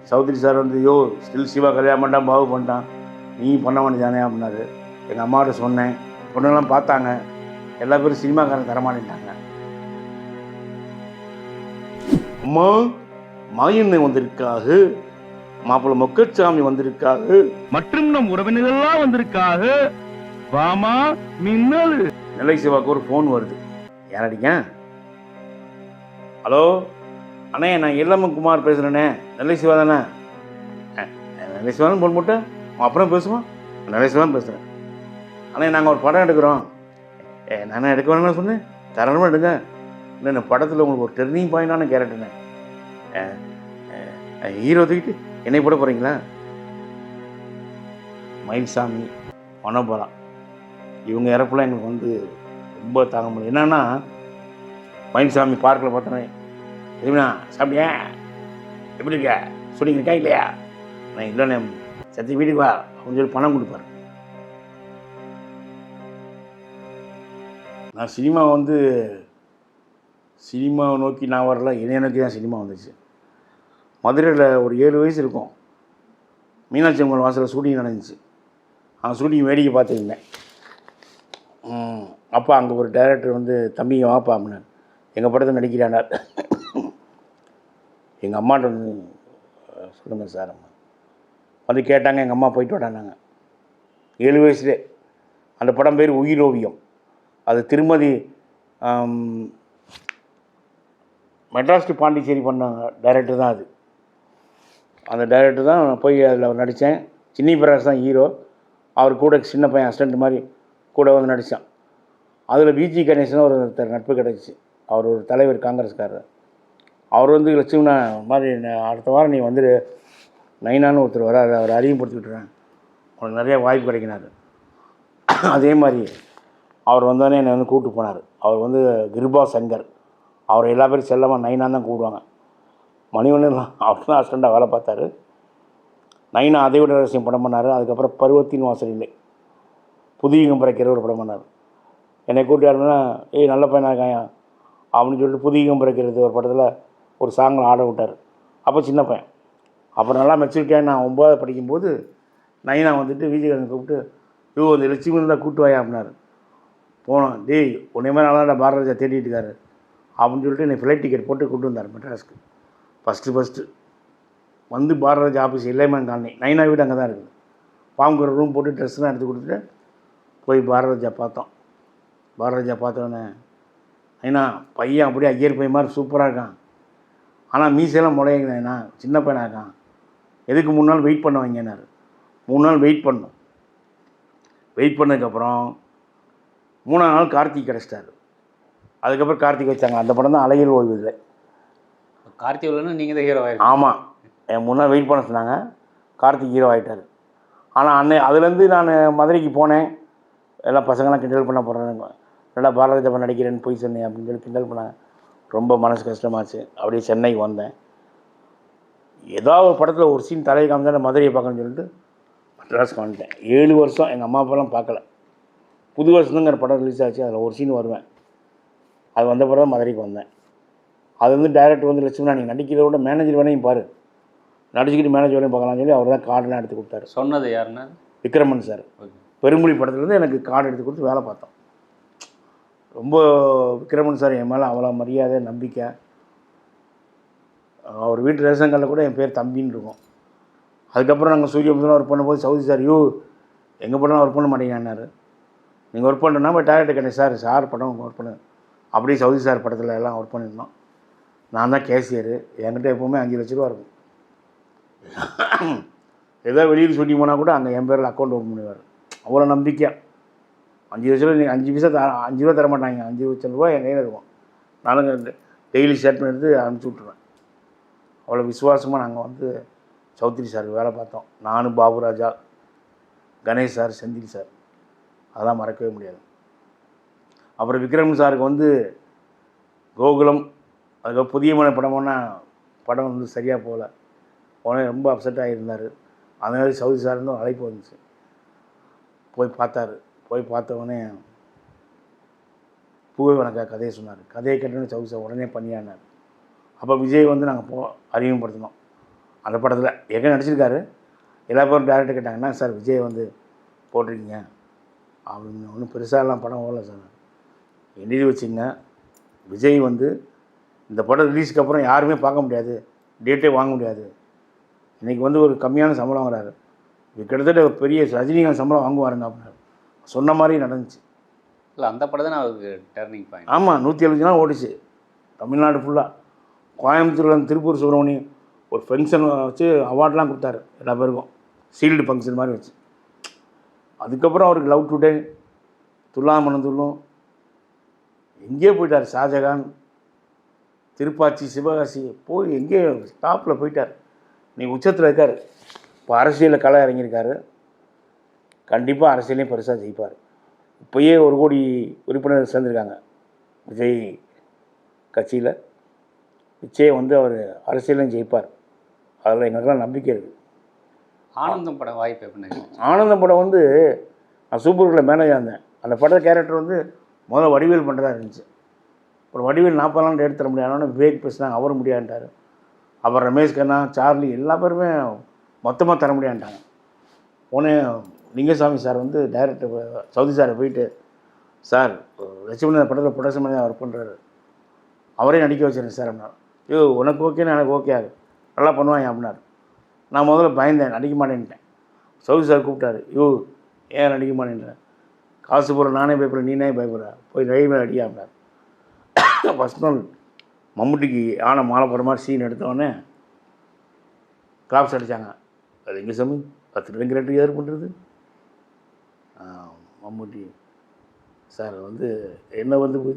Chowdhury sir வந்து யோ still Siva கல்யாணம் பண்ணிட்டான், பாவு பண்ணிட்டான், நீ பண்ண வேண்டியதானே அப்படின்னாரு. எங்கள் அம்மாட்ட சொன்னேன், பொண்ணெல்லாம் பார்த்தாங்க, எல்லா பேரும் சினிமாக்காரன் தரமாட்டேன்ட்டாங்க. அம்மா மாயண்ணை வந்திருக்காக, மாப்பிள்ளை மொக்கச்சாமி வந்திருக்காக, மற்றும் நம் உறவினர்கள்லாம் வந்திருக்காக, வாமா மின்னல். நெல்லை சிவாக்கு ஒரு ஃபோன் வருது. யாரடிங்க? ஹலோ அண்ணே, நான் எல்லம்மன் குமார் பேசுகிறேண்ணே. நெல்லை சிவா தானே? நெல்லை சிவான்னு ஃபோன் போட்டு அப்புறம் பேசுவோம். நெல்லை சிவான்னு பேசுகிறேன். அண்ணே, நாங்கள் ஒரு படம் எடுக்கிறோம். நானே எடுக்க வேணும்னு சொன்னேன், தரமாக எடுங்க. இல்லை இந்த படத்தில் உங்களுக்கு ஒரு டெர்னிங் பாயிண்டான கேரக்டர்ண்ணே. ஹீரோ தூக்கிட்டு என்னை போட போகிறீங்களா? மயில்சாமி, மனோபலா இவங்க இறப்புலாம் எனக்கு வந்து ரொம்ப தாங்க முடியும். என்னன்னா, மயில்சாமி பார்க்கில் பார்த்தோன்னே, எதுனா சாப்பிட்டியா, எப்படி இருக்க, சொல்லிங்க இருக்கா இல்லையா? நான் இல்லைண்ணே, சத்தி வீட்டுக்கு வா அப்படின்னு சொல்லி பணம் கொடுப்பார். நான் சினிமாவை நோக்கி நான் வரல, என்னைய நோக்கி தான் சினிமா வந்துச்சு. மதுரையில் ஒரு 7 வயசு இருக்கும், மீனாட்சி அம்மன் வாசலில் ஷூட்டிங் நடந்துச்சு. அந்த ஷூட்டிங் வேடிக்கை பார்த்துருந்தேன். அப்போ அங்கே ஒரு டைரக்டர் வந்து, தம்பிங்க வாப்பா அப்படின்னு, எங்கள் படத்தை நடிக்கிறானார். எங்கள் அம்மாட்ட வந்து சொல்லுங்கள் சார் அம்மா வந்து கேட்டாங்க. எங்கள் அம்மா போயிட்டு வரானாங்க 7 வயசுலே. அந்த படம் பேர் உயிரோவியம். அது திருமதி மெட்ராஸ் டு பாண்டிச்சேரி பண்ணாங்க டைரக்டர் தான். அது அந்த டைரக்டர் தான் போய் அதில் நடித்தேன். சின்னி பிரகாஷ் தான் ஹீரோ. அவர் கூட சின்ன பையன் அசிஸ்டண்ட் மாதிரி கூட வந்து நடித்தான். அதில் பிஜி கணேசன் ஒருத்தர் நட்பு கிடச்சிச்சு. அவர் ஒரு தலைவர், காங்கிரஸ்காரர். அவர் வந்து லட்சுமணா மாதிரி, அடுத்த வாரம் நீ வந்துடு, நைனான்னு ஒருத்தர் வராது, அவர் அறிமுகப்படுத்திக்கிட்டுறேன், அவனுக்கு நிறையா வாய்ப்பு கிடைக்கினார். அதே மாதிரி அவர் வந்தோடனே என்னை வந்து கூப்பிட்டு போனார். அவர் வந்து கிருபா சங்கர், அவர் எல்லா பேரும் செல்லமாக நைனான்னு தான் கூப்பிடுவாங்க. மணிவண்ணன் அவர் தான் அசிஸ்டண்டாக வேலை பார்த்தாரு. நைனா அதை விட ரகசியம் படம் பண்ணார். அதுக்கப்புறம் பருவத்தின் வாசலில்லை, புதியகம் பிறக்கிற ஒரு படம் பண்ணார். என்னை கூப்பிட்டாருன்னா, நல்ல பையனாக இருக்காயா அப்படின்னு சொல்லிட்டு புதியகம் பிறக்கிறது ஒரு படத்தில் ஒரு சாங்கில் ஆட விட்டார். அப்போ சின்ன பையன். அப்புறம் நல்லா மெச்சூரிட்டியாக நான் 9வது படிக்கும்போது நைனா வந்துட்டு விஜயகாந்த் கூப்பிட்டு, அந்த லட்சுமி தான் கூப்பிட்டு வாயா அப்படின்னாரு. போனோம். டேய் உன்னை மாதிரி நல்லா பாரதராஜா தேடிட்டு இருக்காரு அப்படின்னு சொல்லிட்டு என்னை ஃப்ளைட் டிக்கெட் போட்டு கூப்பிட்டு வந்தார் மெட்ராஸ்க்கு. ஃபஸ்ட்டு வந்து பாரதராஜா ஆஃபீஸ் இளையமன் காலனி, நைனா வீடு அங்கே தான் இருக்குது. பாம்புக்கு ரூம் போட்டு ட்ரெஸ்லாம் எடுத்து கொடுத்துட்டு போய் பாரதராஜா பார்த்தோம். பாரதராஜா பார்த்தோன்னே, நைனா பையன் அப்படியே ஐயர் பையன் மாதிரி சூப்பராக இருக்கான், ஆனால் மீசையெல்லாம் முளையுங்க நைனா, சின்ன பையனாக இருக்கான், எதுக்கு 3 நாள் வெயிட் பண்ண வைங்கன்னாரு. 3 நாள் வெயிட் பண்ணோம். வெயிட் பண்ணதுக்கப்புறம் 3ஆம் நாள் கார்த்திக் கிடச்சிட்டாரு. அதுக்கப்புறம் கார்த்திக் வச்சாங்க. அந்த படம் தான் அழகில் ஓய்வு இல்லை. கார்த்திக் இல்லைன்னா நீங்கள் தான் ஹீரோ ஆகிடும். ஆமாம், என் முன்னாள் வெயிட் பண்ண சொன்னாங்க. கார்த்திக் ஹீரோ ஆகிட்டார். ஆனால் அதுலேருந்து நான் மதுரைக்கு போனேன். எல்லாம் பசங்களாம் கிண்டல் பண்ண போகிறாங்க, நல்லா பாரதராஜா நடிக்கிறேன்னு போய் சொன்னேன் அப்படின்னு சொல்லி கிண்டல் பண்ணாங்க. ரொம்ப மனசு கஷ்டமாச்சு. அப்படியே சென்னைக்கு வந்தேன். ஏதாவது ஒரு படத்தில் ஒரு சீன் தலையை காமிச்சா மதுரையை பார்க்கணும்னு சொல்லிட்டு மெட்ராஸ்க்கு வந்துட்டேன். 7 வருஷம் எங்கள் அம்மா அப்பாலாம் பார்க்கல. புது வருஷத்துங்கிற படம் ரிலீஸ் ஆச்சு, அதில் ஒரு சீன் வருவேன். அது வந்த பிறகு மதுரைக்கு வந்தேன். அது வந்து டைரக்டர் வந்து லட்சுமணா, நீங்கள் நடிக்கிறத விட மேனேஜர் வேணையும் பாரு, நடிச்சுக்கிட்டு மேனேஜர் வேலையும் பார்க்கலாம்னு சொல்லி அவர் தான் கார்டெலாம் எடுத்து கொடுத்தாரு. சொன்னது யாருன்னா விக்ரமன் சார். பெருமொழி படத்துலேருந்து எனக்கு கார்டு எடுத்து கொடுத்து வேலை பார்த்தோம். ரொம்ப விக்ரமன் சார் என் மேலே அவ்வளோ மரியாதை, நம்பிக்கை. அவர் வீட்டு ரேஷன் கார்டில் கூட என் பேர் தம்பின்னு இருக்கும். அதுக்கப்புறம் நாங்கள் சூரியபுரம் ஒர்க் பண்ணும்போது சவுதி சார், எங்கள் படம் ஒர்க் பண்ண மாட்டேங்கன்னாரு. நீங்கள் ஒர்க் பண்ணுறேன்னா போய் டைரக்டர் கணேஷ் சார் படம் ஒர்க் பண்ணு. அப்படியே சவுதி சார் படத்தில் எல்லாம் ஒர்க் பண்ணியிருந்தோம். நான் தான் கேஷியரு. என்கிட்ட எப்போவுமே 5 லட்ச ரூபா இருக்கும். ஏதோ வெளியில் சொல்லி போனால் கூட அங்கே என் பேரில் அக்கௌண்ட் ஓப்பன் பண்ணுவார். அவ்வளோ நம்பிக்கை. 5 லட்ச ரூபா, நீங்கள் 5 பைசா 5 ரூபா தர மாட்டாங்க, 5 லட்சம் ரூபா என் கையில் இருக்கும். நானும் டெய்லி ஸ்டேட்மெண்ட் எடுத்து அனுப்பிச்சி விட்ருவேன். அவ்வளோ விசுவாசமாக நாங்கள் வந்து சௌத்ரி சாருக்கு வேலை பார்த்தோம். நானும், பாபுராஜா, கணேஷ் சார், செந்தில் சார், அதெல்லாம் மறக்கவே முடியாது. அப்புறம் விக்ரம் சாருக்கு வந்து கோகுலம், அதுக்கப்புறம் புதிய மன படம் வந்து சரியாக போகல. உடனே ரொம்ப அப்செட்டாக இருந்தார். அந்த மாதிரி சவுதி சார் இருந்தும் அழைப்பு வந்துச்சு. போய் பார்த்தாரு. போய் பார்த்தவொடனே பூவே வணக்கா கதையை சொன்னார். கதையை கேட்டோன்னே சவுதி சார் உடனே பண்ணியானார். அப்போ விஜய் வந்து நாங்கள் அறிமுகப்படுத்தினோம். அந்த படத்தில் ஏற்கனவே நடிச்சிருக்காரு. எல்லா பேரும் டேரக்டர் கேட்டாங்க, என்ன சார் விஜய் வந்து போட்டிருக்கீங்க அப்படின்னு. ஒன்றும் பெருசாலாம் படம் ஓடல சார். எழுதி வச்சுங்க, விஜய் வந்து இந்த படம் ரிலீஸ்க்கு அப்புறம் யாருமே பார்க்க முடியாது, டேட்டே வாங்க முடியாது. இன்றைக்கி வந்து ஒரு கம்மியான சம்பளம் வாங்குறாரு, இது கிட்டத்தட்ட ஒரு பெரிய ரஜினிகாந்த் சம்பளம் வாங்குவாருங்க அப்படின்னாரு. சொன்ன மாதிரி நடந்துச்சு. இல்லை அந்த படம் தான் அவருக்கு டர்னிங் பாயிண்ட். ஆமாம், 170 நாள் ஓடிச்சு தமிழ்நாடு ஃபுல்லாக. கோயம்புத்தூரில் திருப்பூர் சுப்ரமணியம் ஒரு ஃபங்க்ஷன் வச்சு அவார்ட்லாம் கொடுத்தாரு எல்லா பேருக்கும், சீல்டு ஃபங்க்ஷன் மாதிரி வச்சு. அதுக்கப்புறம் அவருக்கு லவ் டுடே, துல்லாமணம் துள்ளும், எங்கேயோ போயிட்டார். ஷாஜகான், திருப்பாச்சி, சிவகாசி போய் எங்கேயோ டாப்பில் போயிட்டார். நீ உச்சத்தில் இருக்கார். இப்போ அரசியலில் களை இறங்கியிருக்காரு. கண்டிப்பாக அரசியலையும் பெருசாக ஜெயிப்பார். இப்போயே 1 கோடி உறுப்பினர் சேர்ந்துருக்காங்க விஜய் கட்சியில். நிச்சயம் வந்து அவர் அரசியலையும் ஜெயிப்பார், அதில் எங்களுக்கெல்லாம் நம்பிக்கை இருக்குது. ஆனந்தம் படம் வாய்ப்பு எப்படின்னு? ஆனந்தம் படம் வந்து நான் சூப்பர்ல மேனேஜாக இருந்தேன். அந்த பட கேரக்டர் வந்து முதல்ல வடிவேல் பண்ணுறதா இருந்துச்சு. ஒரு வடிவேல் 40 நாள் எடுத்து தர முடியாதுன்னு விவேக் பேசினாங்க, அவர் முடியாதுன்ட்டார். அப்புறம் ரமேஷ் கண்ணா, சார்லி எல்லா பேருமே மொத்தமாக தர முடியாதுன்ட்டாங்க. உடனே லிங்கசாமி சார் வந்து டைரக்டர் சவுதி சாரை போயிட்டு, சார் லட்சுமணன் அந்த படத்தில் ப்ரொடக்ஷன் பண்ணி ஒர்க் பண்ணுறாரு, அவரே நடிக்க வச்சிருக்கேன் சார் அப்படின்னாரு. ஐயோ உனக்கு ஓகேன்னு எனக்கு ஓகே ஆகுது, நல்லா பண்ணுவாங்க அப்படின்னாரு. நான் முதல்ல பயந்தேன், நடிக்க மாட்டேன்ட்டேன். சவுதி சார் கூப்பிட்டாரு, ஐயோ ஏன் நடிக்க மாட்டேன்றேன், காசு போகிற நானே பயப்படுறேன், நீனே பயப்படுற, போய் ரயில்வே அடியா அப்படின்னாரு. ஃபஸ்ட் நாள் மம்முட்டிக்கு ஆனை மாலை போடுற மாதிரி சீன் எடுத்தோடனே கிளாப்ஸ் அடித்தாங்க. அது எங்கே சாமி 10 ரெண்டு யார் பண்ணுறது? மம்முட்டி சார் வந்து என்ன வந்து போய்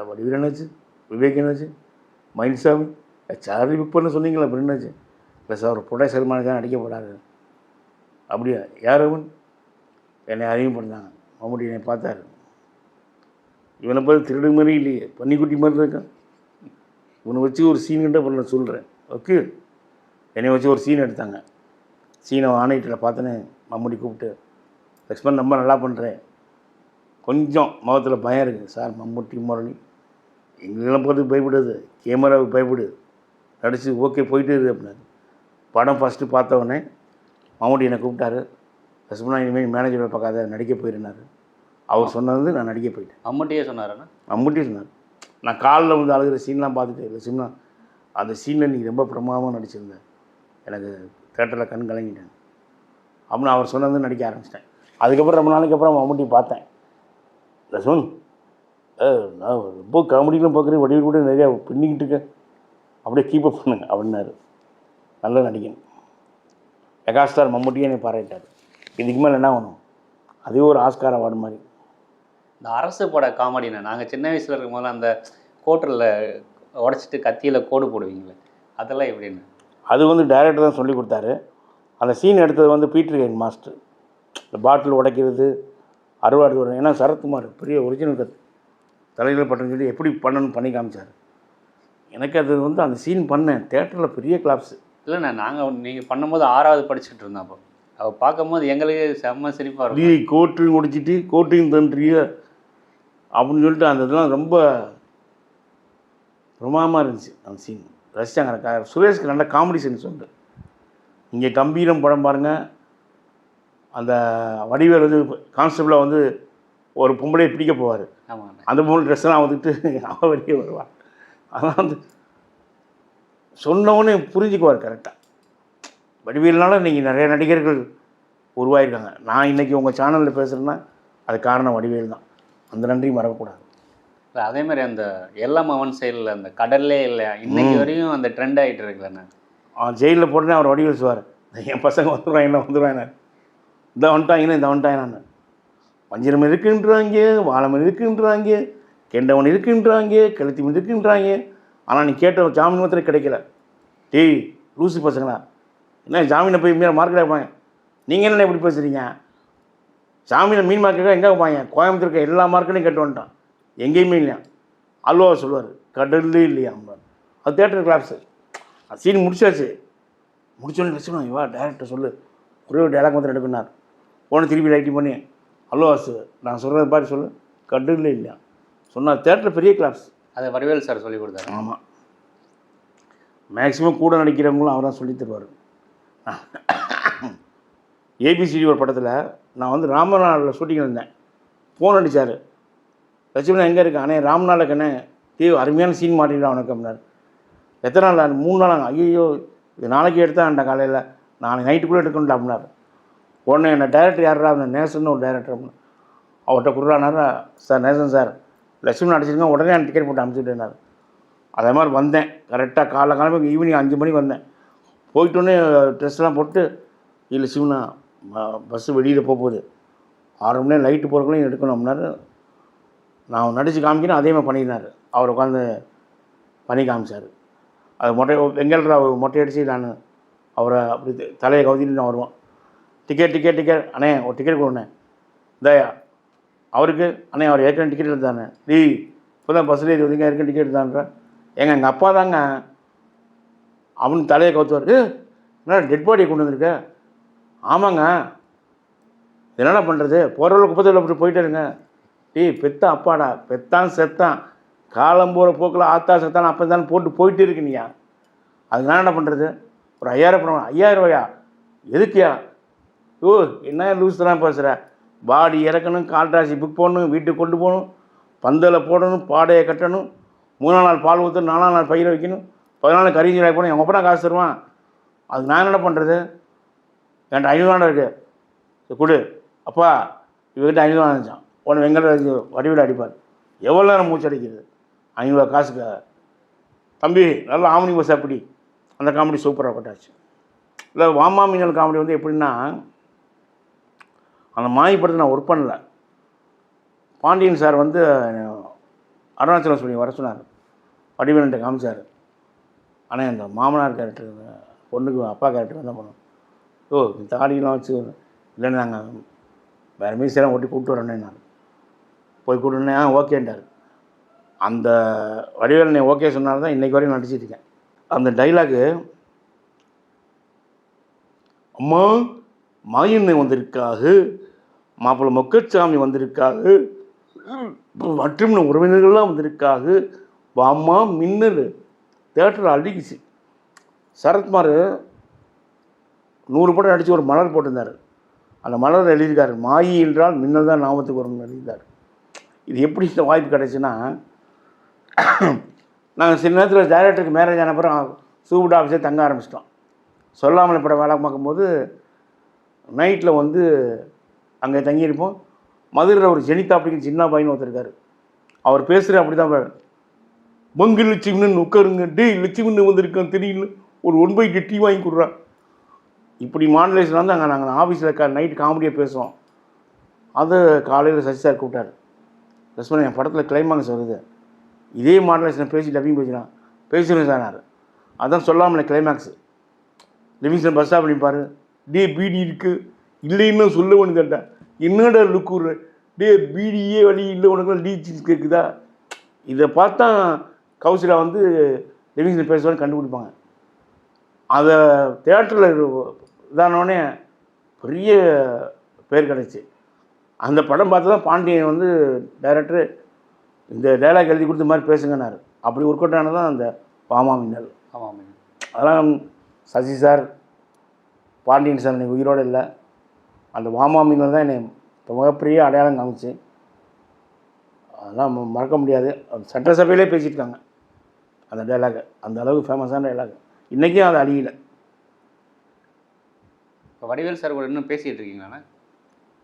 வடிவில் என்னாச்சு, விவேக் என்னாச்சு, மயில்சாமி சார்லி புக் பண்ண சொன்னீங்களா, அப்புறம் என்னாச்சு? இல்லை சார் ஒரு ப்ரொடக்ஷன் மேனேஜர் நடிக்க போடாது. அப்படியா, யார் அவன்? என்னை அறிவு பண்ணாங்க. மம்முட்டி என்னை பார்த்தாரு, இவனை பார்த்து திருடு மாதிரி இல்லையே, பன்னிக்குட்டி மாதிரி இருக்கான், இவனை வச்சு ஒரு சீன் கிட்ட பண்ண சொல்கிறேன் ஓகே. என்னை வச்சு ஒரு சீன் எடுத்தாங்க. சீனை ஆணையத்தில் பார்த்தோன்னே மம்முட்டி கூப்பிட்டு, லக்ஷ்மண் ரொம்ப நல்லா பண்ணுறேன், கொஞ்சம் முகத்தில் பயம் இருக்குது சார். மம்முட்டி முரளி எங்களெல்லாம் பார்த்து பயப்படுது, கேமராவுக்கு பயப்படு, நடிச்சு ஓகே போயிட்டு இருக்கு அப்படின்னாரு. படம் ஃபஸ்ட்டு பார்த்தவொடனே மம்முட்டி என்னை கூப்பிட்டாரு, லக்ஷ்மணா இனிமேல் மேனேஜரை பார்க்காத, நடிக்க போயிருந்தார். அவர் சொன்னது நான் நடிக்க போயிட்டேன். மம்முட்டியே சொன்னாருன்னா? மம்முட்டியே சொன்னார். நான் காலில் வந்து அழுகிற சீன்லாம் பார்த்துட்டு, லட்சுமணா அந்த சீனில் நீ ரொம்ப பிரமாதமாக நடிச்சிருந்தேன், எனக்கு தேட்டரில் கண் கலங்கிட்டேன் அப்படின்னு அவர் சொன்னது நடிக்க ஆரம்பிச்சிட்டேன். அதுக்கப்புறம் ரொம்ப நாளைக்கு அப்புறம் மம்முட்டி பார்த்தேன். லட்சுமண் நான் ரொம்ப காமெடிலாம் பார்க்குறேன், வடிவில் கூட நிறையா பின்னிக்கிட்டு இருக்கேன், அப்படியே கீப்பப் பண்ணுங்க அப்படின்னாரு. நல்ல நடிகன் மெகாஸ்டார் மம்முட்டியே என்னை பாராட்டார். இதுக்கு மேலே என்ன வேணும்? அதுவே ஒரு ஆஸ்கார் அவார்டு மாதிரி. இந்த அரசு பட காமெடினா நாங்கள் சின்ன வயசில் இருக்கும் போது அந்த கோட்டரில் உடச்சிட்டு கத்தியில் கோடு போடுவீங்களே, அதெல்லாம் எப்படின்னு? அது வந்து டைரக்டர் தான் சொல்லி கொடுத்தாரு. அந்த சீன் எடுத்தது வந்து பீட்டர் கெயின் மாஸ்டர். இந்த பாட்டில் உடைக்கிறது, அறுவாடு வரும். ஏன்னா சரத்குமார் பெரிய ஒரிஜினல் கத்து தலையில் பட்டுன்னு சொல்லி எப்படி பண்ணணும்னு பண்ணி காமிச்சார். எனக்கு அது வந்து அந்த சீன் பண்ணேன், தேட்டரில் பெரிய கிளாப்ஸு. இல்லைண்ணா, நாங்கள் நீங்கள் பண்ணும்போது 6வது படிச்சுட்டு இருந்தோம். அப்போ அவள் பார்க்கும்போது எங்களுக்கு செம்ம சிரிப்பாக இருக்கும். நீ கோட்டையும் குடிச்சிட்டு கோட்டையும் தன்றிய அப்படின்னு சொல்லிட்டு அந்த இதெல்லாம் ரொம்ப பிரமாதமாக இருந்துச்சு. அந்த சீன் ரசித்தாங்க. சுரேஷ்க்கு நல்ல காமெடி சீன் சொல்லிட்டு. இங்கே கம்பீரம் படம் பாருங்கள், அந்த வடிவேல் வந்து கான்ஸ்டபிளாக வந்து ஒரு பொம்பளையை பிடிக்க போவார். ஆமாம், அந்த பொம்பளை ட்ரெஸ்ஸெல்லாம் வந்துட்டு அவன் வெளியே வருவான். அதெல்லாம் வந்து சொன்னவொன்னே புரிஞ்சுக்குவார் கரெக்டாக. வடிவேல்னால இன்றைக்கி நிறைய நடிகர்கள் உருவாயிருக்காங்க. நான் இன்றைக்கி உங்கள் சேனலில் பேசுகிறேன்னா அது காரணம் வடிவேல் தான். அந்த நன்றி மறக்கக்கூடாது. இல்லை அதே மாதிரி அந்த எல்லாம் அவன் செயலில் அந்த கடல்லே இல்லை இன்னைக்கு வரையும் அந்த ட்ரெண்ட் ஆகிட்டு இருக்குல்லண்ணா. ஜெயிலில் போட்டுனே அவர் வடிவேல் சொல்வார், என் பசங்க வந்துடுவான் என்ன வந்துடுவாங்க, இந்த வந்துட்டாங்கன்னா இந்த வந்துட்டாங்க, வஞ்சிரம் இருக்குன்றாங்க, வாழமன் இருக்குன்றாங்க, கெண்டவன் இருக்குன்றாங்க, கழுத்தி இருக்குன்றாங்க. ஆனால் நீ கேட்ட ஜாமீன் மாத்திரம் கிடைக்கல. டேய் லூசு பசங்களா, என்ன ஜாமீனை போய் மீன் மார்க்கெட் வைப்பாங்க, நீங்கள் என்ன எப்படி பேசுகிறீங்க? ஜாமீனை மீன் மார்க்கெட்டாக எங்கே வைப்பாங்க? கோயம்புத்தூருக்கு எல்லா மார்க்கெட்டையும் கேட்டு வந்துட்டான், எங்கேயுமே இல்லையா. அல்வா சொல்லுவார், கடல்லே இல்லையா. அது தேட்டர் கிளாப்ஸு. சீன் முடிச்சாச்சு. முடிச்சோன்னு வச்சுக்கணும், இவா டேரக்டர் சொல்லு, ஒரே ஒரு டைலாக் மாத்திரம் எடுப்பினார். போன திருப்பி லைட்டிங் பண்ணி, அல்வாஸ் நான் சொல்கிறது பாரு சொல்லு, கடல்லே இல்லையா சொன்னார். தேட்டர் பெரிய கிளாப்ஸ். அதை வடிவேல் சார் சொல்லி கொடுத்தாரு. ஆமாம், மேக்ஸிமம் கூட நடிக்கிறவங்களும் அவர் தான் சொல்லி தருவார். ஏபிசிடி ஒரு படத்தில் நான் வந்து ராமநாளில் ஷூட்டிங்கில் இருந்தேன். ஃபோன் அடித்தார். லட்சுமணன் எங்கே இருக்கேன்? அண்ணே ராம்நாளில் கண்ணே அருமையான சீன் மாட்டிடலாம் அவனுக்கு அப்படின்னாரு. எத்தனை நாள்? 3 நாளாங்க. ஐயோ இது நாளைக்கு எடுத்தான்டா காலையில், நாளைக்கு நைட்டுக்குள்ளே எடுக்கணும்டா அப்படின்னாரு. உடனே என்ன டைரக்டர் யாரா அப்படின்னா நேசன் ஒரு டைரக்டர் அப்படின்னா அவர்கிட்ட கொடுறானாரா, சார் நேசன் சார் லட்சுமணன் அடிச்சிருங்க, உடனே எனக்கு டிக்கெட் போட்டு அனுப்பிச்சுட்டேனார். அதே மாதிரி வந்தேன் கரெக்டாக காலையில் ஈவினிங் 5 மணிக்கு வந்தேன். போயிட்டோன்னே ட்ரெஸ்லாம் போட்டு இல்லை சிவனா பஸ்ஸு வெளியில் போகுது 6 மணி நேரம் லைட்டு போகிறக்குள்ளேயும் எடுக்கணும் அப்படின்னாரு. நான் நடித்து காமிக்கிறேன், அதே மாதிரி பண்ணியிருந்தார். அவர் உட்காந்து பண்ணி காமிச்சார். அது வெங்கல்ராவ் மொட்டை அடித்து நான் அவரை அப்படி தலையை கவுத்திட்டு நான் வருவோம். டிக்கெட் அண்ணே ஒரு டிக்கெட் கொடுண்ணே தயா அவருக்கு. அண்ணே அவர் ஏற்கனவே டிக்கெட் எடுத்தானே இப்போ தான் பஸ்ஸில் ஏறி வந்தீங்க, ஏற்கனவே டிக்கெட் எடுத்தான்ற. எங்கள் அப்பா தாங்க அவனு தலையை கவுத்துவார். என்ன டெட் பாடியை கொண்டு வந்திருக்க? ஆமாங்க என்னென்ன பண்ணுறது, போகிறவங்க குப்பத்தில் அப்படி போயிட்டே இருங்க. பெத்த அப்பாடா, பெத்தான் செத்தான், காலம் போகிற போக்கில் ஆத்தா செத்தான் அப்போ தான் போட்டு போயிட்டே இருக்கு நீயா. அது நான் என்ன பண்ணுறது? ஒரு 5000 பணம். 5000 ரூபாயா? எதுக்கியா? என்ன லூஸ் தான் பேசுகிற? பாடி இறக்கணும், கால்ட்ராசி புக் பண்ணணும், வீட்டுக்கு கொண்டு போகணும், பந்தலை போடணும், பாடையை கட்டணும், 3ஆம் நாள் பால் ஊற்றணும், 4ஆம் நாள் பயிரை வைக்கணும், 14 நாள் கறி போகணும். எங்கள் அப்பா காசு தருவான். அது நான் என்ன பண்ணுறது? என்கிட்ட 500 இருக்குது கொடு. அப்பா இவர்கிட்ட 500 இருந்துச்சான். உடனே வெங்கட வடிவில் அடிப்பார். எவ்வளோ நேரம் மூச்சு அடிக்கிறது 500 காசுக்கு? தம்பி நல்லா ஆவணி பஸ் அப்படி. அந்த காமெடி சூப்பராக பட்டாச்சு. இல்லை வாமா மீனல் காமெடி வந்து எப்படின்னா, அந்த மாய் படத்தை நான் ஒர்க் பண்ணல. பாண்டியன் சார் வந்து அருணாச்சலம் சொல்லி வர சொன்னார். வடிவேலன்ட்ட காமிச்சார். ஆனால் அந்த மாமனார் கேரக்டர் பொண்ணுக்கு அப்பா கேரக்டர் என்ன பண்ணோம். தாடியெலாம் வச்சு இல்லைன்னு நாங்கள் வேறு மீசெல்லாம் ஒட்டி கூப்பிட்டு வரேன்னே. நான் போய் கூப்பிட்டுனே ஓகேன்ட்டார். அந்த வடிவேலனை ஓகே சொன்னால்தான் தான் இன்றைக்கு வரையும் நடிச்சிட்டு இருக்கேன். அந்த டைலாகு, அம்மா மாயண்ணை வந்திருக்காக, மாப்பிள்ளை மொக்கச்சாமி வந்திருக்காக, மற்றும் உறவினர்கள்லாம் வந்திருக்காக, வாமா மின்னல் தேட்டரில் அடிக்குச்சு. சரத்குமார் 100 படம் நடித்து ஒரு மலர் போட்டிருந்தார். அந்த மலர் எழுதியிருக்காரு, மாயி என்றால் மின்னல் தான் நாமத்துக்கு வரும்னு எழுதியிருக்கார். இது எப்படி இந்த வாய்ப்பு கிடச்சுன்னா, நாங்கள் சில நேரத்தில் டைரக்டருக்கு மேரேஜ் ஆன அப்புறம் சூப்பர் ஆஃபீஸே தங்க ஆரம்பிச்சிட்டோம். சொல்லாமலை படம் வேலை பார்க்கும்போது நைட்டில் வந்து அங்கே தங்கியிருப்போம். மதுரையில் ஒரு ஜெனிதா அப்படிங்கிற சின்ன பையன் ஒருத்தருக்கார். அவர் பேசுகிற அப்படி தான் மங்கு லட்சுமின்னு உட்காருங்க, லட்சுமின்னு வந்திருக்கான் தெரியல, ஒரு 1/2 டீ வாங்கி கொடுறான். இப்படி மாடுலேஷன் வந்து அங்கே நாங்கள் ஆஃபீஸில் நைட்டு காமெடியாக பேசுவோம். அது காலையில் சசி சார் கூப்பிட்டார். லட்சுமணன் என் படத்தில் கிளைமாக்ஸ் வருது, இதே மாடுலேஷனை பேசி டப்பிங் பேசுகிறேன் சார். அதான் சொல்லாமலே கிளைமேக்ஸு. லிவிங்ஸ்டன் பஸ் ஸ்டாப் பண்ணிப்பார். பீடி இருக்குது இல்லைன்னு சொல்ல ஒன்று கேட்டா, என்னடா லுக்கு பீடியே வழி இல்லை உனக்கு டீச்சிஸ் கேட்குதா. இதை பார்த்தா கௌசிலா வந்து லிவிங்ஸ்டன் பேசுவான்னு கண்டுபிடிப்பாங்க. அதை தேட்டரில் இதானோடனே பெரிய பேர் கிடச்சி. அந்த படம் பார்த்து தான் பாண்டியன் வந்து டைரக்டர் இந்த டைலாக் எழுதி கொடுத்த மாதிரி பேசுங்கன்னாரு. அப்படி ஒர்க் அவுட் ஆனது தான் அந்த வாமா மின்னல். அதெல்லாம் சசி சார், பாண்டியன் சார் எனக்கு உயிரோடு இல்லை. அந்த வாமா மின்னல் தான் என்னை மிகப்பெரிய அடையாளம் காமிச்சு. அதெல்லாம் மறக்க முடியாது. சட்டசபையிலே பேசியிருக்காங்க அந்த டைலாகை. அந்த அளவுக்கு ஃபேமஸான டைலாக். இன்றைக்கும் அது அழியலை. இப்போ வடிவேல் சார் கூட இன்னும் பேசிகிட்டு இருக்கீங்களாண்ணா?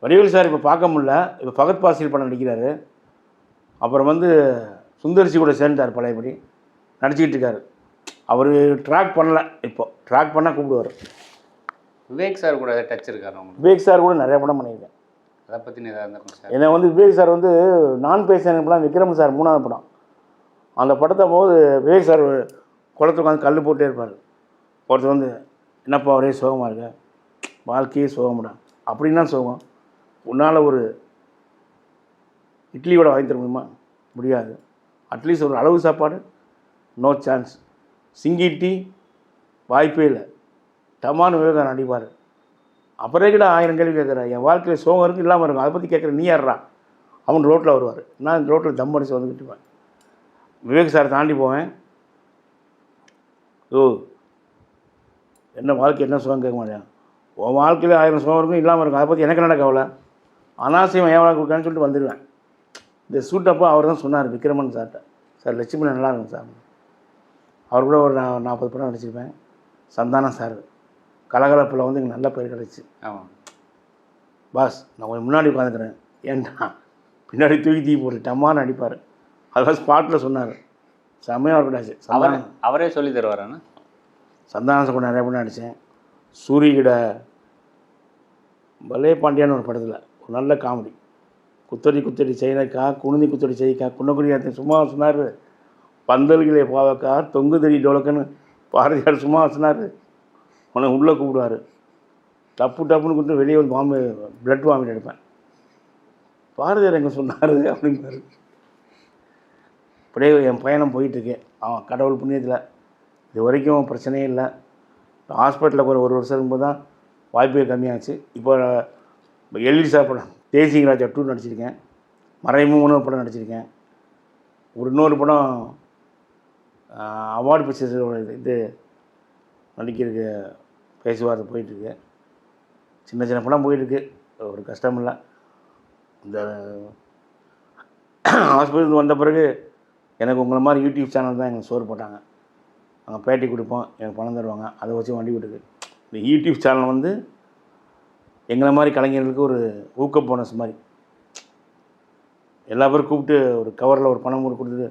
வடிவேல் சார் இப்போ பார்க்க முடியல. இப்போ ஃபகத் பாசில் படம் நடிக்கிறாரு. அப்புறம் வந்து சுந்தர்சி கூட சேர்ந்தார், பழையபடி நடிச்சிக்கிட்டு இருக்கார். அவர் ட்ராக் பண்ணல, இப்போ ட்ராக் பண்ணால் கூப்பிடுவார். விவேக் சார் கூட டச் இருக்காரு அவங்க? விவேக் சார் கூட நிறைய படம் பண்ணியிருக்கேன். அதை பற்றி எதாவது இருந்தாலும் சார். ஏன்னா வந்து விவேக் சார் வந்து நான் பேசுகிறேன் படம், விக்ரம் சார் 3ஆவது படம். அந்த படத்தை போது விவேக் சார் குளத்துக்கு உட்காந்து கல் போட்டே இருப்பார். ஒருத்தர் வந்து என்னப்பா ஒரே சோகமாக இருக்க, வாழ்க்கையே சோகம்டா. அப்படின்னா சோகம், உன்னால் ஒரு இட்லி கூட வாங்கி தர முடியுமா? முடியாது. அட்லீஸ்ட் ஒரு அளவு சாப்பாடு, நோ சான்ஸ். சிங்கி டீ வாய்ப்பே இல்லை. டமான்னு விவேகானந்தர் அடிப்பார். அப்புறம் கூட 1000 கேள்வி கேட்குறேன். என் வாழ்க்கையில் சோகம் இருக்குது இல்லாமல் இருக்கும், அதை பற்றி கேட்குறேன், நீ யார்றா? அவன் ரோட்டில் வருவார், நான் இந்த ரோட்டில் தம் அடிச்சு வந்துக்கிட்டு இருப்பேன். விவேக் சார் தாண்டி போவேன். ஓ என்ன வாழ்க்கை என்ன சுகம் கேட்க மாட்டேன். உன் வாழ்க்கையில் 1000 சுகம் இருக்கும் இல்லாமல் இருக்கும், அதை பற்றி எனக்கு என்ன கவலை. அனாவசியம் ஏன் வாழ்க்கை கொடுக்கான்னு சொல்லிட்டு வந்துடுவேன். இந்த சூட்டப்போ அவர் தான் சொன்னார் விக்ரமன் சார்கிட்ட, சார் லட்சுமணன் நல்லா இருக்கும் சார். அவர் கூட ஒரு 40 படம் நடிச்சிருப்பேன். சந்தானம் சார் கலகலப்பில் வந்து எனக்கு நல்ல பேர் கிடச்சி. ஆமாம் பாஸ் நான் கொஞ்சம் முன்னாடி உட்காந்துக்கிறேன், ஏன்டா பின்னாடி தூக்கி தூக்கி போட்டு டம்மான்னு அடிப்பார். அதெல்லாம் ஸ்பாட்டில் சொன்னார், செம்மையாக இருக்கடாச்சு. அவரே சொல்லி தருவாராண்ணா. சந்தானம் கூட நிறைய படம் நடித்தேன். சூரியகிட பலே பாண்டியான்னு ஒரு படத்தில் ஒரு நல்ல காமெடி, குத்தடி குத்தடி செய்யக்கா குனிந்தி குத்தடி செய்யக்கா குன்னக்குடி சும்மா சொன்னார். பந்தல்களே பாவக்கா தொங்குதடி டோலக்குன்னு பாரதியார் சும்மா சொன்னார். உனக்கு உள்ளே கூப்பிடுவார், டப்புன்னு கொடுத்து வெளியே வந்து பிளட் வாமிட் எடுப்பேன். பாரதியார் எங்கே சொன்னார் அப்படிங்கிறாரு. அப்படியே என் பயணம் போயிட்டுருக்கேன். அவன் கடவுள் புண்ணியத்தில் இது வரைக்கும் பிரச்சனையே இல்லை. ஹாஸ்பிட்டலில் ஒரு வருஷம் இருக்கும்போது தான் வாய்ப்பே கம்மியாச்சு. இப்போ எல்லிசா படம் தேசிங் ராஜா 2 நடிச்சிருக்கேன். மறைமுகன்னு படம் நடிச்சிருக்கேன். இன்னொரு படம் அவார்டு பிக்சர்ஸோட இது நடிக்கிறதுக்கு பேசுவார்த்தை போயிட்டுருக்கு. சின்ன சின்ன படம் போயிட்டுருக்கு, ஒரு கஷ்டம் இல்லை. இந்த ஹாஸ்பிட்டலுக்கு வந்த பிறகு எனக்கு உங்களை மாதிரி யூடியூப் சேனல் தான் எனக்கு சோறு போட்டாங்க. அங்கே பேட்டி கொடுப்போம், எனக்கு பணம் தருவாங்க, அதை வச்சு வண்டி விட்டுருக்கு. இந்த யூடியூப் சேனல் வந்து எங்களை மாதிரி கலைஞர்களுக்கு ஒரு ஊக்க போனஸ் மாதிரி. எல்லா பேரும் கூப்பிட்டு ஒரு கவரில் ஒரு பணம் கொடுத்துட்டு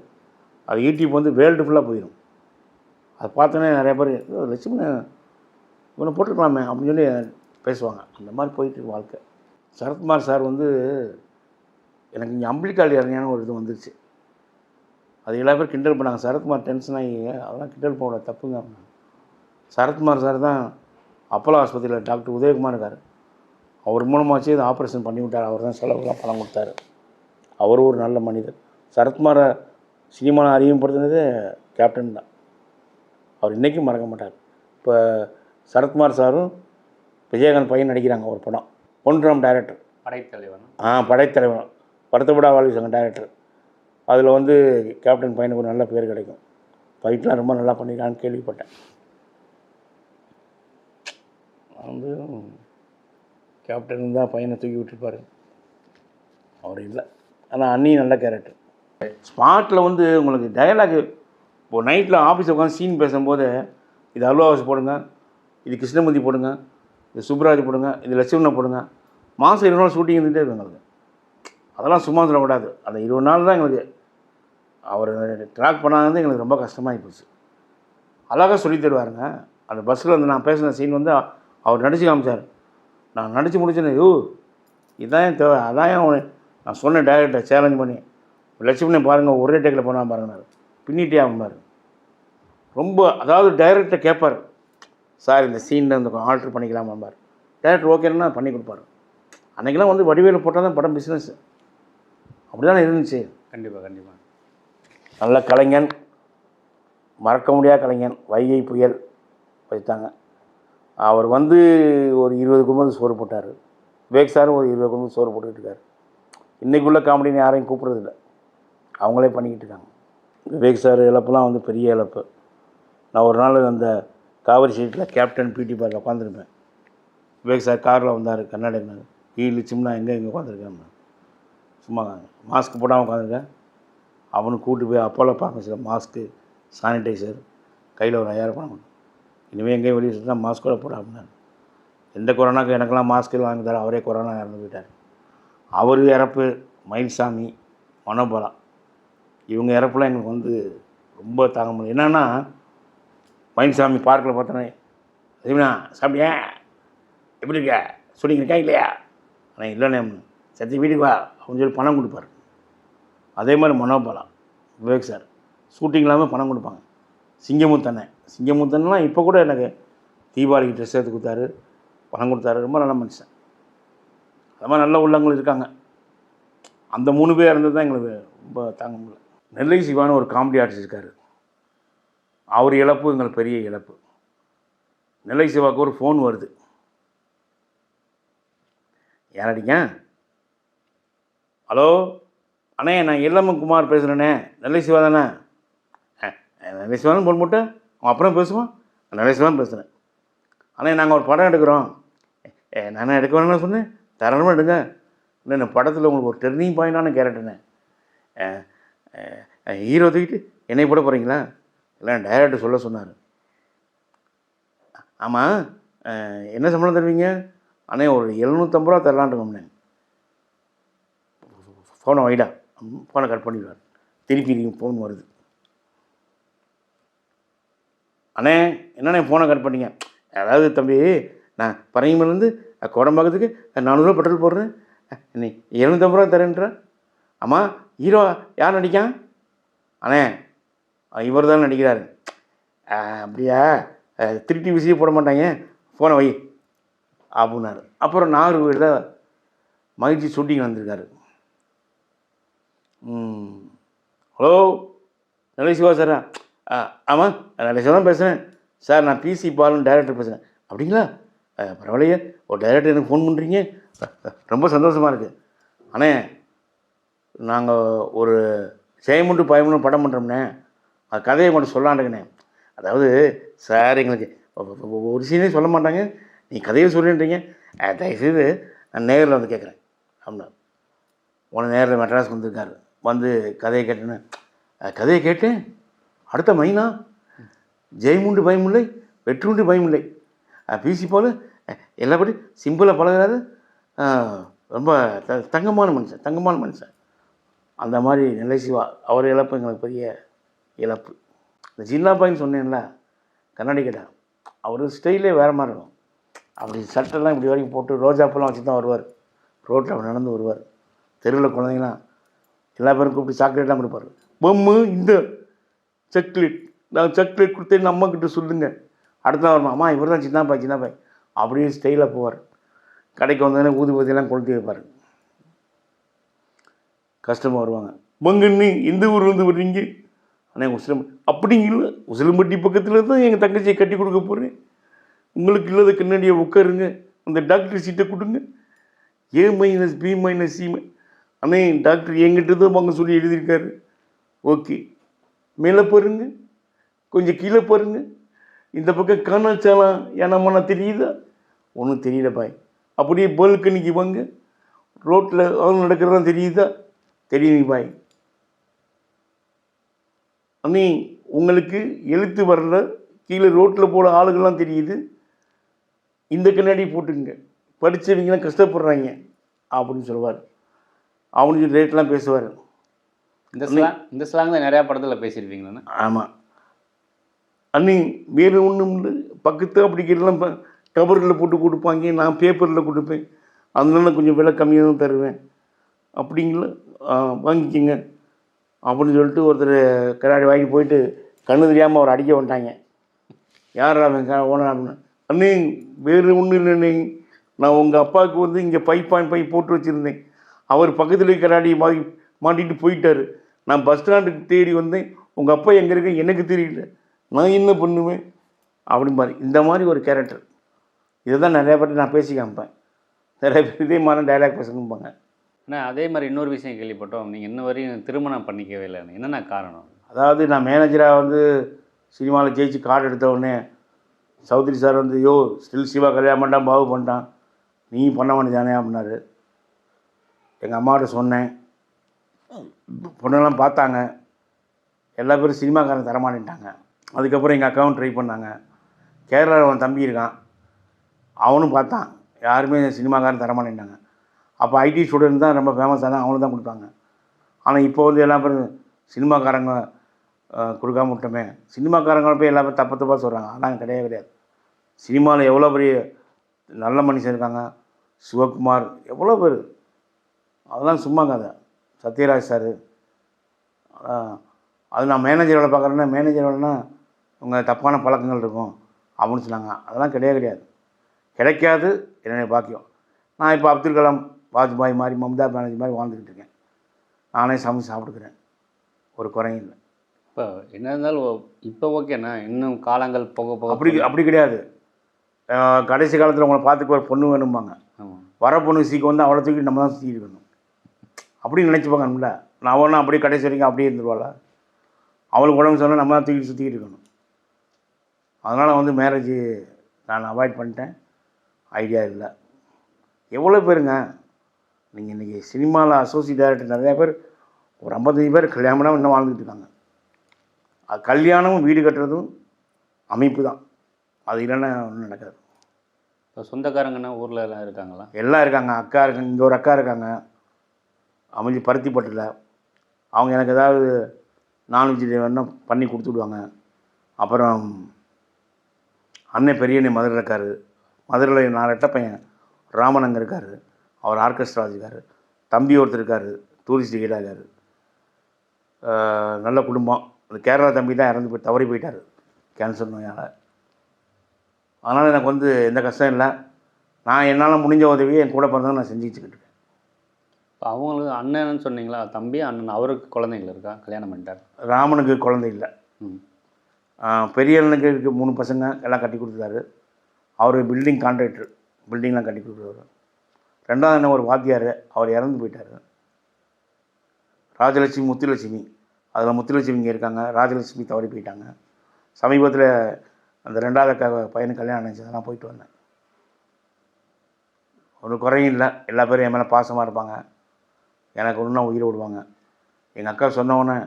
அது யூடியூப் வந்து வேர்ல்டு ஃபுல்லாக போயிடும். அதை பார்த்தோன்னே நிறைய பேர் லட்சுமணன் இவனை போட்டுருக்கலாமே அப்படின்னு சொல்லி பேசுவாங்க. அந்த மாதிரி போயிட்டு வாழ்க்கை. சரத்குமார் சார் வந்து எனக்கு இங்கே அம்பிளிக்கால் இறங்கியான ஒரு இது வந்துருச்சு. அது எல்லா பேர் கிண்டல் பண்ணாங்க. சரத்குமார் டென்ஷன் ஆகி அதெல்லாம் கிண்டல் போட தப்புங்க. சரத்குமார் சார் தான் அப்போலோ ஆஸ்பத்திரியில் டாக்டர் உதயகுமார் இருக்கார், அவர் மூலமாச்சு இதை ஆப்ரேஷன் பண்ணி விட்டார். அவர் தான் செலவுலாம் பணம் கொடுத்தாரு. அவர் ஒரு நல்ல மனிதர். சரத்குமாரை சினிமாவில் அறிமுகப்படுத்தினது கேப்டன் தான். அவர் இன்றைக்கும் மறக்க மாட்டார். இப்போ சரத்குமார் சாரும் விஜயகாந்த் பையன் நடிக்கிறாங்க ஒரு படம். பொன்ராம் டைரக்டர், படைத்தலைவன். படைத்தலைவன் படத்தப்படா வாழ்க்கை சங்கம் டைரக்டர். அதில் வந்து கேப்டன் பையனுக்கு ஒரு நல்ல பேர் கிடைக்கும். ஃபைட்லாம் ரொம்ப நல்லா பண்ணியிருக்கான்னு கேள்விப்பட்டேன். வந்து கேப்டன் தான் பையனை தூக்கி விட்டுருப்பார், அவர் இல்லை. ஆனால் அண்ணி நல்ல கேரக்டர். ஸ்பாட்டில் வந்து உங்களுக்கு டயலாக் இப்போது நைட்டில் ஆஃபீஸில் உட்காந்து சீன் பேசும்போது இது அல்வாவாஸ் போடுங்க, இது கிருஷ்ணமூர்த்தி போடுங்க, இது சுப்ராஜ் போடுங்க, இது லட்சுமணனை போடுங்க. மாதம் 20 நாள் ஷூட்டிங் இருந்துகிட்டே இருக்கும் எங்களுக்கு. அதெல்லாம் சும்மா சொல்லக்கூடாது. அந்த 20 நாள் தான் எங்களுக்கு அவர் ட்ராக் பண்ணாங்க. எங்களுக்கு ரொம்ப கஷ்டமாகி போச்சு. அழகாக சொல்லி தருவாருங்க. அந்த பஸ்ஸில் வந்து நான் பேசின சீன் வந்து அவர் நடிச்சு காமிச்சார். நான் நடித்து முடிச்சேன்னு இதான் என் தேவை, அதான் நான் சொன்ன டைரக்டரை சேலஞ்ச் பண்ணி லட்சுமணன் பாருங்கள் ஒரே டேக்கில் போனால் பாருங்கனாரு. பின்னிட்டே ஆகும்பார். ரொம்ப அதாவது டைரக்டரை கேட்பார், சார் இந்த சீனில் இந்த ஆல்ட்ரு பண்ணிக்கலாமாம்பார். டைரக்டர் ஓகேன்னா பண்ணி கொடுப்பார். அன்றைக்கெல்லாம் வந்து வடிவேலு போட்டால் தான் படம் பிஸ்னஸ். அப்படி தானே இருந்துச்சு. கண்டிப்பாக கண்டிப்பாக. நல்ல கலைஞன், மறக்க முடியாத கலைஞன். வைகை புயல் வச்சுட்டாங்க. அவர் வந்து ஒரு 20 குடும்பத்துக்கு சோறு போட்டார். விவேக் சாரும் ஒரு 20 குடும்பத்துக்கு சோறு போட்டுக்கிட்டு இருக்கார். இன்றைக்குள்ள காமெடின்னு யாரையும் கூப்பிட்றதில்ல, அவங்களே பண்ணிக்கிட்டு இருக்காங்க. விவேக் சார் இழப்புலாம் வந்து பெரிய இழப்பு. நான் ஒரு நாள் அந்த காவிரி சீட்டில் கேப்டன் பிடி பார்ல உட்காந்துருப்பேன். விவேக் சார் காரில் வந்தார், கண்ணாடி இருந்தார். லட்சுமணா எங்கே உட்காந்துருக்கேன், சும்மா மாஸ்க் போடாமல் உட்காந்துருக்கேன். அவனுக்கு கூப்பிட்டு போய் அப்போலோ பார்மசியில் மாஸ்க்கு, சானிடைசர், கையில் ஒரு 5000 பணம். இனிமேல் எங்கேயும் வெளியே சுற்றினா மாஸ்கோட போட அப்படின்னாரு. எந்த கொரோனாக்கு எனக்கெல்லாம் மாஸ்க்கு வாங்கி தர, அவரே கொரோனா இறந்து போயிட்டார். அவர் இறப்பு, மயில்சாமி, மனோபலா, இவங்க இறப்புலாம் எங்களுக்கு வந்து ரொம்ப தாங்க முடியும். என்னென்னா மயில்சாமி பார்க்கில் பார்த்தோன்னே சரிண்ணா சாப்பிட்டியா, எப்படி இருக்க, ஷூட்டிங் இருக்கா இல்லையா, ஆனால் இல்லைண்ணே சத்தி வீட்டுக்கு வா அப்படின்னு சொல்லி பணம் கொடுப்பார். அதே மாதிரி மனோபலா, விவேக் சார் ஷூட்டிங் இல்லாமல் பணம் கொடுப்பாங்க. சிங்கமுத்தன்லாம் இப்போ கூட எனக்கு தீபாவளிக்கு ட்ரெஸ் எடுத்து கொடுத்தாரு, பணம் கொடுத்தாரு. ரொம்ப நல்ல மனுஷன். அது மாதிரி நல்ல உள்ளவங்கள் இருக்காங்க. அந்த 3 பேர் இருந்தது தான் எங்களுக்கு ரொம்ப தாங்க முடியல. நெல்லை சிவான்னு ஒரு காமெடி ஆர்டிஸ்ட் இருக்கார். அவர் இழப்பு எங்களுக்கு பெரிய இழப்பு. நெல்லை சிவாவுக்கு ஒரு ஃபோன் வருது. யாரடிங்க? ஹலோ அண்ணே, நான் இளமன் குமார் பேசுகிறேண்ணே. நெல்லை சிவா தானே? நெல்லை சிவான்னு ஃபோன் போட்டு அவன் அப்புறம் பேசுவான், நடேசன் பேசுகிறேன். ஆனால் நாங்கள் ஒரு படம் எடுக்கிறோம், நானே எடுக்க வேணும்னு சொன்னேன், தாராளமாக எடுங்க. இல்லை இந்த படத்தில் உங்களுக்கு ஒரு டர்னிங் பாயிண்டான கேரக்டர்னே, ஹீரோ தூக்கிட்டு என்னை போட போகிறீங்களா? இல்லை டைரக்டர் சொல்ல சொன்னார். ஆமாம், என்ன சம்பளம் தருவீங்க? ஆனால் ஒரு 750 ரூபா தரலான்ட்டு இருக்கோம்னேன். ஃபோனை வைடா, ஃபோனை கட் பண்ணிடுவார். திருப்பி ஃபோன் வருது. அண்ணே என்னண்ணே ஃபோனை கட் பண்ணிங்க? அதாவது தம்பி, நான் பரங்கிமலேருந்து கோடம்பாக்கத்துக்கு 400 ரூபா பெட்ரோல் போடுறேன், நீ 750 ரூபா தரேன்றேன். ஆமாம், ஹீரோ யார் நடிக்கான்? அண்ணே இவர் தான் நடிக்கிறாரு. அப்படியா, திருட்டி விசிறியை போட மாட்டாங்க, ஃபோனை வை அப்படின்னாரு. அப்புறம் நாகர்கோவிலில் மகிழ்ச்சி ஷூட்டிங் வந்திருக்காரு. ஹலோ, நல்ல சிவா சாரா? ஆமாம், நல்ல சிவா தான் பேசுகிறேன் சார். நான் பிசி பாலுன்னு டைரக்டர் பேசுகிறேன். அப்படிங்களா? பரவாயில்லையே, ஒரு டைரக்டர் எனக்கு ஃபோன் பண்ணுறீங்க, ரொம்ப சந்தோஷமாக இருக்குது. அண்ணே நாங்கள் ஒரு ஜெயமுண்டு பயமுண்டு படம் பண்ணுறோம்னே, அது கதையை மட்டும் சொல்லாண்டுங்கண்ணே. அதாவது சார் எங்களுக்கு ஒரு சீனே சொல்ல மாட்டாங்க, நீ கதையை சொல்லின்றீங்க, தயவுசெய்து நான் நேரில் வந்து கேட்குறேன் அப்படின்னா. உன நேரில் மெட்ராஸ்க்கு வந்திருக்காரு, வந்து கதையை கேட்டேன்னு. கதையை கேட்டேன், அடுத்த மைனா ஜெயமுண்டு பயமில்லை, வெற்றுண்டு பயமில்லை, பிசி போல் எல்லாப்படி சிம்பிளாக பழகிறாரு, ரொம்ப தங்கமான மனுஷன். அந்த மாதிரி நெல்லை சிவா அவர் இழப்பு எங்களுக்கு பெரிய இழப்பு. இந்த ஜில்லா பாயின்னு சொன்னேன்ல, கண்ணாடி கேட்டா, அவர் ஸ்டைலே வேறு மாதிரி இருக்கும். அப்படி சட்டெல்லாம் இப்படி வரைக்கும் போட்டு ரோஜாப்பெல்லாம் வச்சு தான் வருவார். ரோட்டில் அப்படி நடந்து வருவார். தெருவில் குழந்தைங்களாம் எல்லா பேரும் கூப்பிட்டு சாக்லேட்லாம் கொடுப்பார். பொம்மை இந்த சாக்லேட், நான் சாக்லேட் கொடுத்தேன்னு அம்மாக்கிட்ட சொல்லுங்கள். அடுத்த நாள் வருமா, அம்மா இவர் தான் சின்ன பாய் அப்படியே ஸ்டைலாக போவார். கடைக்கு வந்தோடனே ஊதுபதியெல்லாம் கொளுத்தி வைப்பார். கஸ்டமர் வருவாங்க, மங்கண்ணு எந்த ஊர்லேருந்து வர்றீங்க? ஆனால் அப்படிங்கள உசிலம்பட்டி பக்கத்தில் தான் எங்கள் தங்கச்சியை கட்டி கொடுக்க போகிறேன், உங்களுக்கு இல்லாத கண்ணாடியை உட்காருங்க, அந்த டாக்டர் சீட்டை கொடுங்க, A-B-C. அண்ணே டாக்டர் என்கிட்ட தான் வாங்க சொல்லி எழுதியிருக்காரு. ஓகே, மேலே பாருங்க, கொஞ்சம் கீழே பாருங்க, இந்த பக்கம் காணாச்சாலாம் ஏன்னாம்மா தெரியுதா? ஒன்றும் தெரியல பாய். அப்படியே பால்கனிக்கு வாங்க, ரோட்டில் ஆள் நடக்கிறதான் தெரியுதா? தெரியுங்க பாய். அண்ணே உங்களுக்கு எழுத்து வரல, கீழே ரோட்டில் போட ஆளுகள்லாம் தெரியுது, இந்த கண்ணாடி போட்டுங்க, படித்தவங்களாம் கஷ்டப்படுறாங்க அப்படின்னு சொல்லுவார். அவனுக்கு ரேட்லாம் பேசுவார். இந்த ஸ்லாங் தான் நிறையா படத்தில் பேசியிருப்பீங்களா? ஆமாம் அண்ணி, வேறு ஒன்றும் இல்லை, பக்கத்து அப்படிக்கிறதெல்லாம் கவரில் போட்டு கொடுப்பாங்க, நான் பேப்பரில் கொடுப்பேன், அதனால கொஞ்சம் விலை கம்மியாக தான் தருவேன். அப்படிங்களா? வாங்கிக்கோங்க அப்படின்னு சொல்லிட்டு ஒருத்தர் கண்ணாடி வாங்கி போயிட்டு கண்ணு தெரியாமல் அவர் அடிக்க வந்துட்டாங்க. யார் அவங்க ஓனர் அப்படின்னு. அண்ணே வேறு ஒன்றும் இல்லைண்ணே, நான் உங்கள் அப்பாவுக்கு வந்து இங்கே 5.5 போட்டு வச்சுருந்தேன், அவர் பக்கத்தில் கண்ணாடி மாட்டிட்டு போயிட்டார், நான் பஸ் ஸ்டாண்டுக்கு தேடி வந்தேன், உங்கள் அப்பா எங்கே இருக்க எனக்கு தெரியல, நான் என்ன பண்ணுவேன் அப்படிம்பாரு. இந்த மாதிரி ஒரு கேரக்டர். இதை தான் நிறையா பேர் நான் பேசி காமிப்பேன். நிறைய பேர் இதே மாதிரி டைலாக் பேசணும்பாங்க. ஆனால் அதே மாதிரி இன்னொரு விஷயம் கேள்விப்பட்டோம், நீங்கள் இன்ன வரையும் திருமணம் பண்ணிக்கவே இல்லைன்னு, என்னென்ன காரணம்? அதாவது நான் மேனேஜராக வந்து சினிமாவில் ஜெயிச்சு கார்டு எடுத்த உடனே சௌத்ரி சார் வந்து, யோ ஸ்டில் சிவா கல்யாணம் பண்ணிட்டான், பாவு பண்ணிட்டான், நீ பண்ண வேண்டியதானே அப்படின்னாரு. எங்கள் அம்மாட்ட சொன்னேன், பொண்ணெல்லாம் பார்த்தாங்க, எல்லா பேரும் சினிமாக்காரன் தரமாட்டேன்ட்டாங்க. அதுக்கப்புறம் எங்கள் அக்காவும் ட்ரை பண்ணாங்க. கேரளாவில் அவன் தம்பி இருக்கான், அவனும் பார்த்தான், யாருமே சினிமாக்காரன் தரமாட்டேன்ட்டாங்க. அப்போ ஐடி ஸ்டூடெண்ட் தான் ரொம்ப ஃபேமஸாக தான், அவனு தான் கொடுப்பாங்க. ஆனால் இப்போ வந்து எல்லா பேரும் சினிமாக்காரங்க கொடுக்காம விட்டோமே, சினிமாக்காரங்களை போய் எல்லா பேரும் தப்பாக சொல்கிறாங்க. ஆனால் கிடையாது. சினிமாவில் எவ்வளோ பெரிய நல்ல மனுஷன் இருக்காங்க, சிவகுமார், எவ்வளோ பேர், அதெல்லாம் சும்மா கதை. சத்யராஜ் சார், அது நான் மேனேஜர் வேலை பார்க்குறேன்னா, மேனேஜர் வேலைன்னா உங்கள் தப்பான பழக்கங்கள் இருக்கும் அப்படின்னு சொன்னாங்க. அதெல்லாம் கிடையாது. கிடைக்காது என்னுடைய பாக்கியம். நான் இப்போ அப்துல் கலாம், வாஜ்பாய் மாதிரி, மம்தா பானர்ஜி மாதிரி வாழ்ந்துக்கிட்டு இருக்கேன். நானே சமைச்சு சாப்பிட்டுக்கிறேன், ஒரு குறையும் இல்லை. இப்போ என்ன இருந்தாலும் இப்போ ஓகேண்ணா, இன்னும் காலங்கள் போக போக அப்படி கிடையாது. கடைசி காலத்தில் உங்களை பார்த்துக்க ஒரு பொண்ணு வேணும்பாங்க. வர பொண்ணு சீக்கிரம் வந்து அவளை தூக்கி நம்ம தான் சுற்றிட்டு இருக்கணும் அப்படின்னு நினச்சிப்பாங்கல்ல. நான் ஒன்றும் அப்படியே கடைசி வரைக்கும் அப்படியே இருந்துருவாளா? அவளுக்கு உடம்பு சொன்னால் நம்ம தான் தூக்கிட்டு சுற்றிக்கிட்டு இருக்கணும். அதனால் வந்து மேரேஜ் நான் அவாய்ட் பண்ணிட்டேன். ஐடியா இல்லை. எவ்வளோ பேருங்க நீங்கள் இன்றைக்கி சினிமாவில் அசோசியேட் டைரக்டர் நிறையா பேர், ஒரு 55 பேர் கல்யாணம் பண்ணாமல் இன்னும் வாழ்ந்துட்டு இருக்காங்க. அது கல்யாணமும் வீடு கட்டுறதும் அமைப்பு தான். அது இல்லைன்னா ஒன்றும் நடக்காது. இப்போ சொந்தக்காரங்கன்னா ஊரில் எல்லாம் இருக்காங்களா? எல்லாம் இருக்காங்க. அக்கா இருக்காங்க, இங்கே ஒரு அக்கா இருக்காங்க அமைஞ்சு பருத்திப்பட்டில். அவங்க எனக்கு ஏதாவது நான்வெஜ் வேணால் பண்ணி கொடுத்துடுவாங்க. அப்புறம் அண்ணன் பெரியண்ணே மதுரையில் இருக்கார். மதுரையில் 4 எட்ட பையன் ராமன் அங்கே இருக்கார். அவர் ஆர்கெஸ்ட்ரா வச்சுருக்காரு. தம்பி ஒருத்தர் இருக்கார், டூரிஸ்ட் கைடாக இருக்கார். நல்ல குடும்பம். அந்த கேரளா தம்பி தான் இறந்து போய் தவறி போயிட்டார் கேன்சர் நோயால். அதனால் எனக்கு வந்து எந்த கஷ்டம் இல்லை. நான் என்னால் முடிஞ்ச உதவியை என் கூட பிறந்தவங்க நான் செஞ்சு வச்சுக்கிட்டு இருக்கேன். இப்போ அவங்களுக்கு அண்ணன்னு சொன்னீங்களா, தம்பி அண்ணன், அவருக்கு குழந்தைகள் இருக்கா? கல்யாணம் பண்ணிட்டார்? ராமனுக்கு குழந்தை இல்லை. ம். பெரிய அண்ணனுக்கு இருக்கு 3 பசங்க, எல்லாம் கட்டி கொடுத்துட்டாரு. அவர் பில்டிங் கான்ட்ராக்டர், பில்டிங்லாம் கட்டி கொடுக்குறவர். 2வது அண்ணன் ஒரு வாத்தியார், அவர் இறந்து போயிட்டார். ராஜலட்சுமி, முத்துலட்சுமி, அதில் முத்துலட்சுமி இங்கே இருக்காங்க, ராஜலட்சுமி தவறி போயிட்டாங்க. சமீபத்தில் அந்த 2வது பையனுக்கு கல்யாணம் ஆச்சு, அதெல்லாம் போயிட்டு வந்தேன். ஒரு குறையும் இல்லை. எல்லா பேரும் என் மேலே பாசமாக இருப்பாங்க. எனக்கு ஒன்றுனா உயிரை விடுவாங்க. எங்கள் அக்கா சொன்னவொன்னே,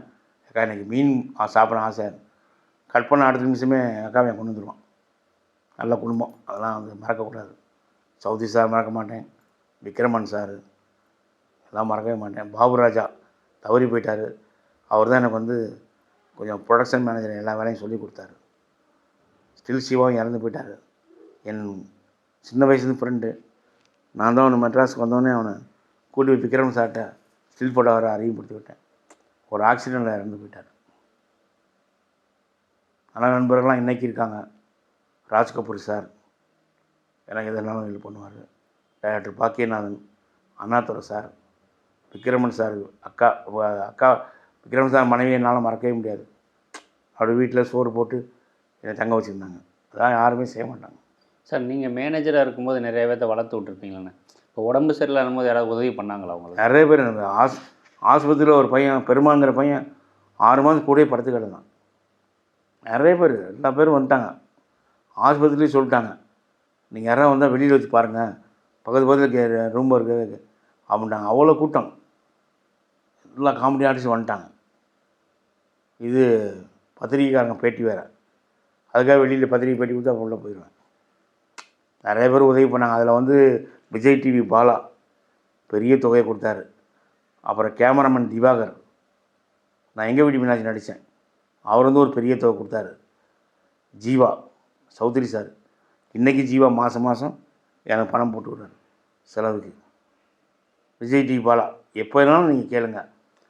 அக்கா எனக்கு மீன் சாப்பிட ஆசை, கட் பண்ண அடுத்த நிமிஷமே எங்கள் அக்காவை என் கொண்டு வந்துடுவான். நல்ல குடும்பம், அதெல்லாம் வந்து மறக்கக்கூடாது. சவுதி சார் மறக்க மாட்டேன், விக்ரமன் சார் எல்லாம் மறக்கவே மாட்டேன். பாபுராஜா தவறி போயிட்டார். அவர் தான் எனக்கு வந்து கொஞ்சம் ப்ரொடக்ஷன் மேனேஜர் எல்லா வேலையும் சொல்லி கொடுத்தாரு. ஸ்டில் சிவாவும் இறந்து போயிட்டார். என் சின்ன வயசுலேருந்து ஃப்ரெண்டு. நான் தான் அவனை மெட்ராஸுக்கு வந்தோடனே அவனை கூட்டி போய் விக்ரம் சார்கிட்ட ஸ்டில் போட வர அறிமுகப்படுத்தி விட்டேன். ஒரு ஆக்சிடெண்ட்டில் இறந்து போயிட்டார். ஆனால் நண்பர்கள்லாம் இன்றைக்கி இருக்காங்க. ராஜ் கபூர் சார் எனக்கு எதனாலும் ஹெல்ப் பண்ணுவார். Director Bakkiyanathan, Annadurai sir, Vikraman sir, அக்கா விக்ரமன் சார் மனைவி என்னால் மறக்கவே முடியாது. அப்படி வீட்டில் சோறு போட்டு என்னை தங்க வச்சுருந்தாங்க. அதான் யாருமே செய்ய மாட்டாங்க. சார், நீங்கள் மேனேஜராக இருக்கும்போது நிறைய பேர்த்த வளர்த்து விட்ருப்பீங்களே. இப்போ உடம்பு சரியில்லாத போது யாராவது உதவி பண்ணாங்களா அவங்களுக்கு? நிறைய பேர். எனக்கு ஆஸ்பத்திரியில் ஒரு பையன், பெருமாங்கிற பையன் 6 மாதம் கூடயே படுத்து கிடந்தான். நிறைய பேர், எல்லா பேரும் வந்துட்டாங்க. ஆஸ்பத்திரிலேயும் சொல்லிட்டாங்க, நீங்கள் யாராவது வந்தால் வெளியில் வச்சு பாருங்கள், பக்கத்தில் ரூம் இருக்குது அப்படின்ட்டாங்க. அவ்வளோ கூட்டம், எல்லாம் காமெடி ஆர்டிஸ்ட் வந்துட்டாங்க. இது பத்திரிக்கைக்காரங்க பேட்டி வேறு, அதுக்காக வெளியில் பத்திரிக்கை பேட்டி கொடுத்து அப்போ உள்ளே போயிடுவேன். நிறைய பேர் உதவி பண்ணாங்க. அதில் வந்து விஜய் டிவி பாலா பெரிய தொகையை கொடுத்தாரு. அப்புறம் கேமராமேன் திவாகர், நான் எங்கள் வீட்டு மீனாட்சி நடித்தேன், அவர் வந்து ஒரு பெரிய தொகை கொடுத்தாரு. ஜீவா சௌத்ரி சார், இன்றைக்கி ஜீவா மாதம் மாதம் எனக்கு பணம் போட்டு விடுறாரு செலவுக்கு. விஜய் டிவி பாலா எப்போ வேணாலும் நீங்கள் கேளுங்க.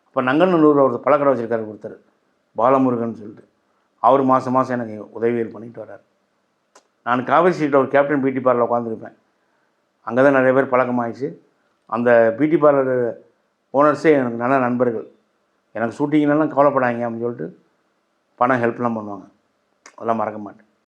அப்போ நங்கநல்லூரில் ஒரு பழக்கடை வச்சுருக்காரு ஒருத்தர், பாலமுருகன் சொல்லிட்டு, அவர் மாதம் மாதம் எனக்கு உதவிகள் பண்ணிட்டு வர்றார். நான் காவேரி ஸ்ட்ரீட்டில் ஒரு கேப்டன் பியூட்டி பார்லரில் உட்காந்துருப்பேன். அங்கே தான் நிறைய பேர் பழக்கமாகிடுச்சு. அந்த பியூட்டி பார்லர் ஓனர்ஸே எனக்கு நல்ல நண்பர்கள். எனக்கு ஷூட்டிங்லாம் கவலைப்படாதீங்க அப்படின்னு சொல்லிட்டு பணம் ஹெல்ப்லாம் பண்ணுவாங்க. அதெல்லாம் மறக்க மாட்டேன்.